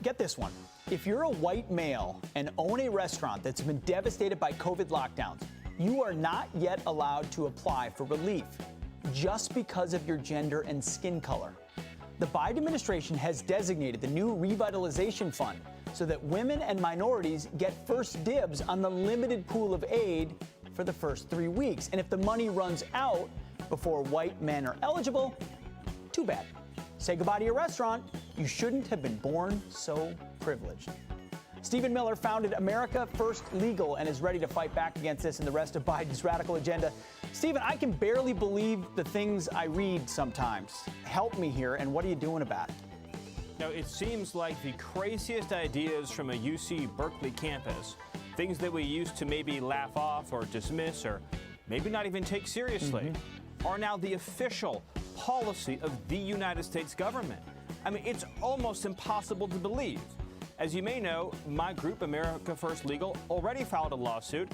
get this one. If you're a white male and own a restaurant that's been devastated by COVID lockdowns, you are not yet allowed to apply for relief just because of your gender and skin color. The Biden administration has designated the new Revitalization Fund so that women and minorities get first dibs on the limited pool of aid for the first 3 weeks. And if the money runs out before white men are eligible, too bad. Say goodbye to your restaurant. You shouldn't have been born so privileged. Stephen Miller founded America First Legal and is ready to fight back against this and the rest of Biden's radical agenda. Stephen, I can barely believe the things I read sometimes. Help me here, and what are you doing about it? Now, it seems like the craziest ideas from a UC Berkeley campus, things that we used to maybe laugh off or dismiss or maybe not even take seriously, are now the official policy of the United States government. I mean, it's almost impossible to believe. As you may know, my group, America First Legal, already filed a lawsuit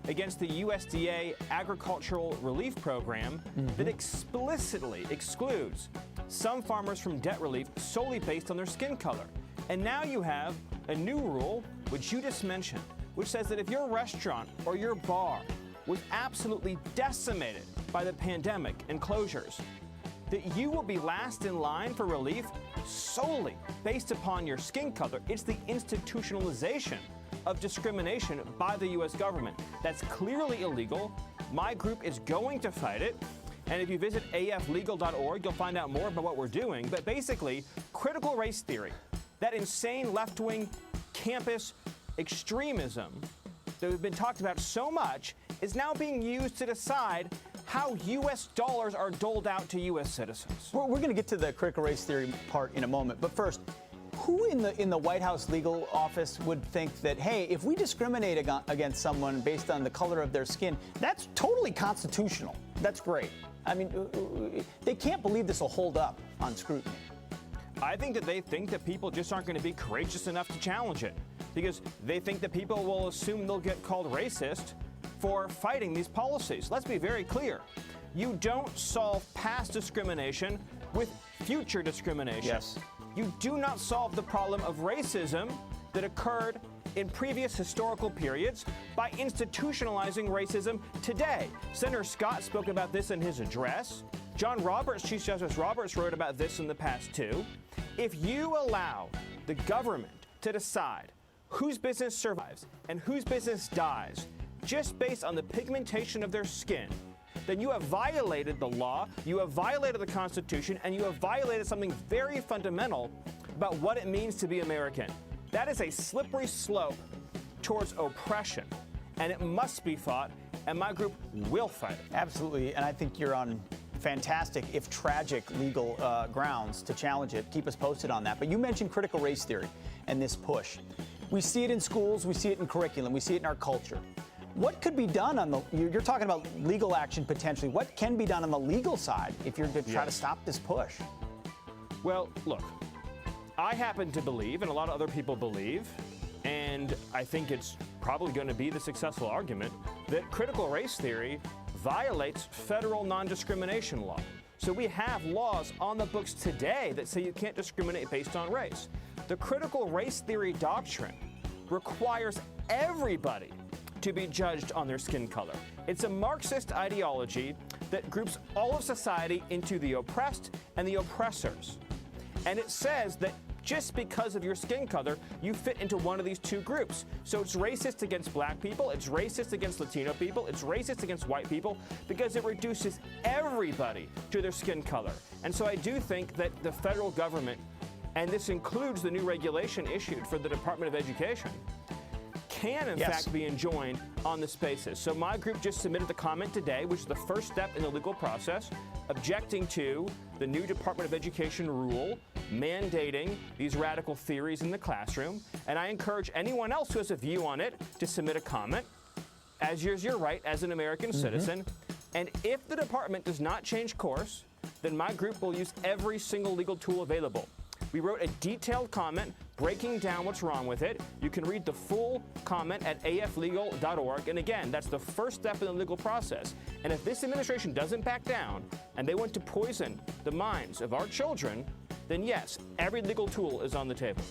against the USDA Agricultural Relief Program that explicitly excludes some farmers from debt relief solely based on their skin color. And now you have a new rule, which you just mentioned, which says that if your restaurant or your bar was absolutely decimated by the pandemic and closures, that you will be last in line for relief solely based upon your skin color. It's the institutionalization of discrimination by the U.S. government. That's clearly illegal. My group is going to fight it. And if you visit aflegal.org, you'll find out more about what we're doing. But basically, critical race theory, that insane left-wing campus extremism that we've been talked about so much, is now being used to decide how U.S. dollars are doled out to U.S. citizens. We're going to get to the critical race theory part in a moment. But first, who in the White House legal office would think that, hey, if we discriminate against someone based on the color of their skin, that's totally constitutional? That's great. I mean, they can't believe this will hold up on scrutiny. I think that they think that people just aren't going to be courageous enough to challenge it because they think that people will assume they'll get called racist for fighting these policies. Let's be very clear. You don't solve past discrimination with future discrimination. Yes. You do not solve the problem of racism that occurred in previous historical periods by institutionalizing racism today. Senator Scott spoke about this in his address. John Roberts, Chief Justice Roberts, wrote about this in the past too. If you allow the government to decide whose business survives and whose business dies just based on the pigmentation of their skin, then you have violated the law, you have violated the Constitution, and you have violated something very fundamental about what it means to be American. That is a slippery slope towards oppression, and it must be fought, and my group will fight it. Absolutely, and I think you're on fantastic, if tragic, legal grounds to challenge it. Keep us posted on that. But you mentioned critical race theory and this push. We see it in schools, we see it in curriculum, we see it in our culture. What could be done on the, you're talking about legal action potentially, what can be done on the legal side if you're to try to stop this push? Well, look, I happen to believe, and a lot of other people believe, and I think it's probably going to be the successful argument, that critical race theory violates federal non-discrimination law. So we have laws on the books today that say you can't discriminate based on race. The critical race theory doctrine requires everybody to be judged on their skin color. It's a Marxist ideology that groups all of society into the oppressed and the oppressors. And it says that just because of your skin color, you fit into one of these two groups. So it's racist against black people, it's racist against Latino people, it's racist against white people, because it reduces everybody to their skin color. And so I do think that the federal government, and this includes the new regulation issued for the Department of Education, can in fact be enjoined on this basis. So my group just submitted the comment today, which is the first step in the legal process, objecting to the new Department of Education rule mandating these radical theories in the classroom. And I encourage anyone else who has a view on it to submit a comment, as is your right as an American citizen. And if the department does not change course, then my group will use every single legal tool available. We wrote a detailed comment breaking down what's wrong with it. You can read the full comment at aflegal.org. And again, that's the first step in the legal process. And if this administration doesn't back down and they want to poison the minds of our children, then yes, every legal tool is on the table.